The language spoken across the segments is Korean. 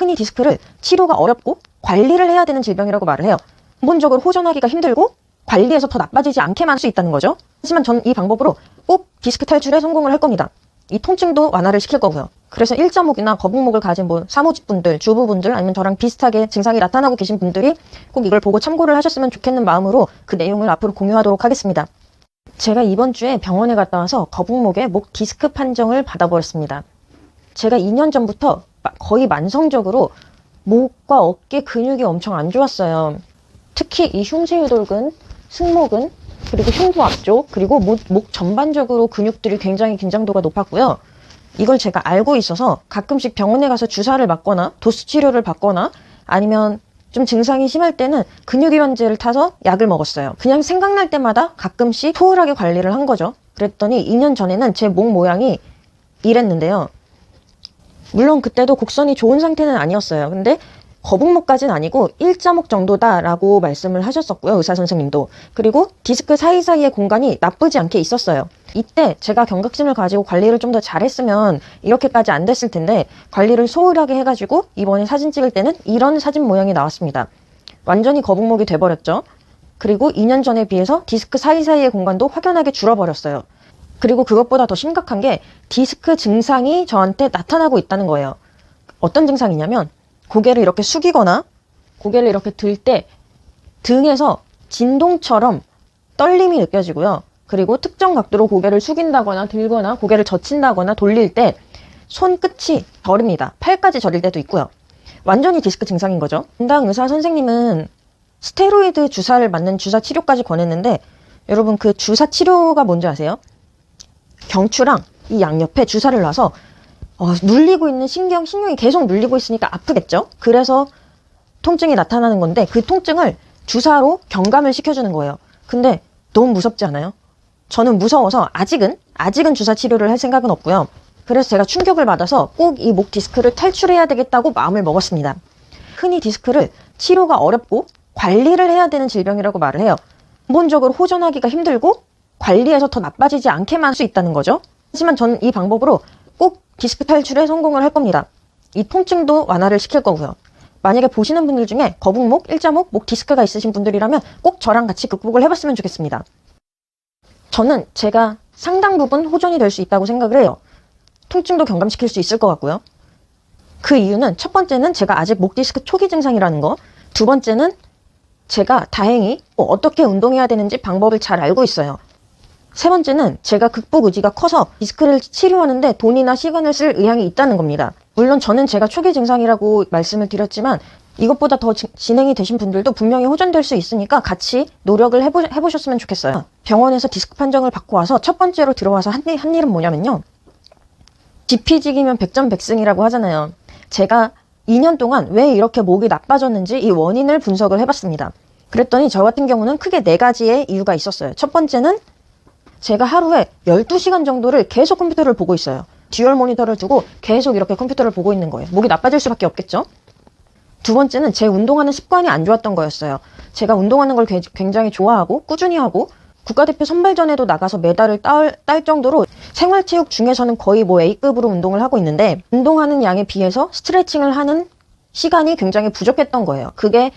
흔히 디스크를 치료가 어렵고 관리를 해야 되는 질병이라고 말을 해요. 근본적으로 호전하기가 힘들고 관리해서 더 나빠지지 않게만 할 수 있다는 거죠. 하지만 전 이 방법으로 꼭 디스크 탈출에 성공을 할 겁니다. 이 통증도 완화를 시킬 거고요. 그래서 일자목이나 거북목을 가진 사무직분들, 주부분들 아니면 저랑 비슷하게 증상이 나타나고 계신 분들이 꼭 이걸 보고 참고를 하셨으면 좋겠는 마음으로 그 내용을 앞으로 공유하도록 하겠습니다. 제가 이번 주에 병원에 갔다 와서 거북목에 목 디스크 판정을 받아버렸습니다. 제가 2년 전부터 거의 만성적으로 목과 어깨 근육이 엄청 안 좋았어요. 특히 이 흉쇄유돌근, 승모근, 그리고 흉부 앞쪽, 그리고 목 전반적으로 근육들이 굉장히 긴장도가 높았고요. 이걸 제가 알고 있어서 가끔씩 병원에 가서 주사를 맞거나 도수 치료를 받거나 아니면 좀 증상이 심할 때는 근육이완제를 타서 약을 먹었어요. 그냥 생각날 때마다 가끔씩 소홀하게 관리를 한 거죠. 그랬더니 2년 전에는 제 목 모양이 이랬는데요. 물론 그때도 곡선이 좋은 상태는 아니었어요. 근데 거북목까지는 아니고 일자목 정도다라고 말씀을 하셨었고요. 의사 선생님도. 그리고 디스크 사이사이의 공간이 나쁘지 않게 있었어요. 이때 제가 경각심을 가지고 관리를 좀 더 잘했으면 이렇게까지 안 됐을 텐데 관리를 소홀하게 해가지고 이번에 사진 찍을 때는 이런 사진 모양이 나왔습니다. 완전히 거북목이 돼버렸죠. 그리고 2년 전에 비해서 디스크 사이사이의 공간도 확연하게 줄어버렸어요. 그리고 그것보다 더 심각한 게 디스크 증상이 저한테 나타나고 있다는 거예요. 어떤 증상이냐면 고개를 이렇게 숙이거나 고개를 이렇게 들 때 등에서 진동처럼 떨림이 느껴지고요. 그리고 특정 각도로 고개를 숙인다거나 들거나 고개를 젖힌다거나 돌릴 때 손끝이 저립니다. 팔까지 저릴 때도 있고요. 완전히 디스크 증상인 거죠. 담당 의사 선생님은 스테로이드 주사를 맞는 주사 치료까지 권했는데 여러분 그 주사 치료가 뭔지 아세요? 경추랑 이 양옆에 주사를 놔서 눌리고 있는 신경이 계속 눌리고 있으니까 아프겠죠? 그래서 통증이 나타나는 건데 그 통증을 주사로 경감을 시켜주는 거예요. 근데 너무 무섭지 않아요? 저는 무서워서 아직은 주사 치료를 할 생각은 없고요. 그래서 제가 충격을 받아서 꼭 이 목 디스크를 탈출해야 되겠다고 마음을 먹었습니다. 흔히 디스크를 치료가 어렵고 관리를 해야 되는 질병이라고 말을 해요. 근본적으로 호전하기가 힘들고 관리해서 더 나빠지지 않게만 할 수 있다는 거죠. 하지만 전 이 방법으로 꼭 디스크 탈출에 성공을 할 겁니다. 이 통증도 완화를 시킬 거고요. 만약에 보시는 분들 중에 거북목, 일자목, 목 디스크가 있으신 분들이라면 꼭 저랑 같이 극복을 해봤으면 좋겠습니다. 저는 제가 상당 부분 호전이 될 수 있다고 생각을 해요. 통증도 경감시킬 수 있을 것 같고요. 그 이유는 첫 번째는 제가 아직 목 디스크 초기 증상이라는 거, 두 번째는 제가 다행히 어떻게 운동해야 되는지 방법을 잘 알고 있어요. 세 번째는 제가 극복 의지가 커서 디스크를 치료하는데 돈이나 시간을 쓸 의향이 있다는 겁니다. 물론 저는 제가 초기 증상이라고 말씀을 드렸지만 이것보다 더 진행이 되신 분들도 분명히 호전될 수 있으니까 같이 노력을 해보셨으면 좋겠어요. 병원에서 디스크 판정을 받고 와서 첫 번째로 들어와서 한 일은 뭐냐면요. 지피지기면 백전백승이라고 하잖아요. 제가 2년 동안 왜 이렇게 목이 나빠졌는지 이 원인을 분석을 해봤습니다. 그랬더니 저 같은 경우는 크게 4가지의 이유가 있었어요. 첫 번째는 제가 하루에 12시간 정도를 계속 컴퓨터를 보고 있어요. 듀얼 모니터를 두고 계속 이렇게 컴퓨터를 보고 있는 거예요. 목이 나빠질 수밖에 없겠죠? 두 번째는 제 운동하는 습관이 안 좋았던 거였어요. 제가 운동하는 걸 굉장히 좋아하고 꾸준히 하고 국가대표 선발전에도 나가서 메달을 딸 정도로 생활체육 중에서는 거의 A급으로 운동을 하고 있는데 운동하는 양에 비해서 스트레칭을 하는 시간이 굉장히 부족했던 거예요. 그게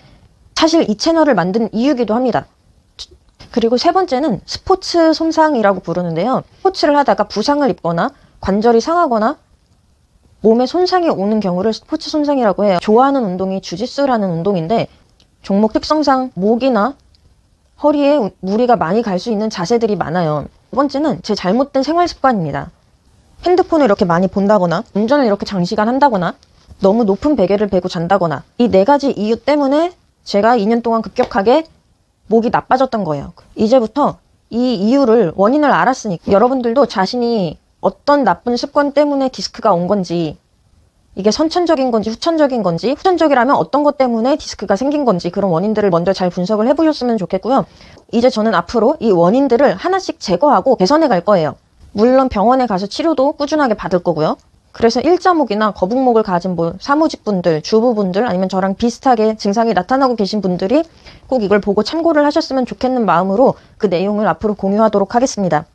사실 이 채널을 만든 이유기도 합니다. 그리고 세 번째는 스포츠 손상이라고 부르는데요. 스포츠를 하다가 부상을 입거나 관절이 상하거나 몸에 손상이 오는 경우를 스포츠 손상이라고 해요. 좋아하는 운동이 주짓수라는 운동인데 종목 특성상 목이나 허리에 무리가 많이 갈 수 있는 자세들이 많아요. 두 번째는 제 잘못된 생활 습관입니다. 핸드폰을 이렇게 많이 본다거나 운전을 이렇게 장시간 한다거나 너무 높은 베개를 베고 잔다거나 이 4가지 이유 때문에 제가 2년 동안 급격하게 목이 나빠졌던 거예요. 이제부터 이 원인을 알았으니까 여러분들도 자신이 어떤 나쁜 습관 때문에 디스크가 온 건지 이게 선천적인 건지 후천적인 건지 후천적이라면 어떤 것 때문에 디스크가 생긴 건지 그런 원인들을 먼저 잘 분석을 해보셨으면 좋겠고요. 이제 저는 앞으로 이 원인들을 하나씩 제거하고 개선해 갈 거예요. 물론 병원에 가서 치료도 꾸준하게 받을 거고요. 그래서 일자목이나 거북목을 가진 사무직분들, 주부분들 아니면 저랑 비슷하게 증상이 나타나고 계신 분들이 꼭 이걸 보고 참고를 하셨으면 좋겠는 마음으로 그 내용을 앞으로 공유하도록 하겠습니다.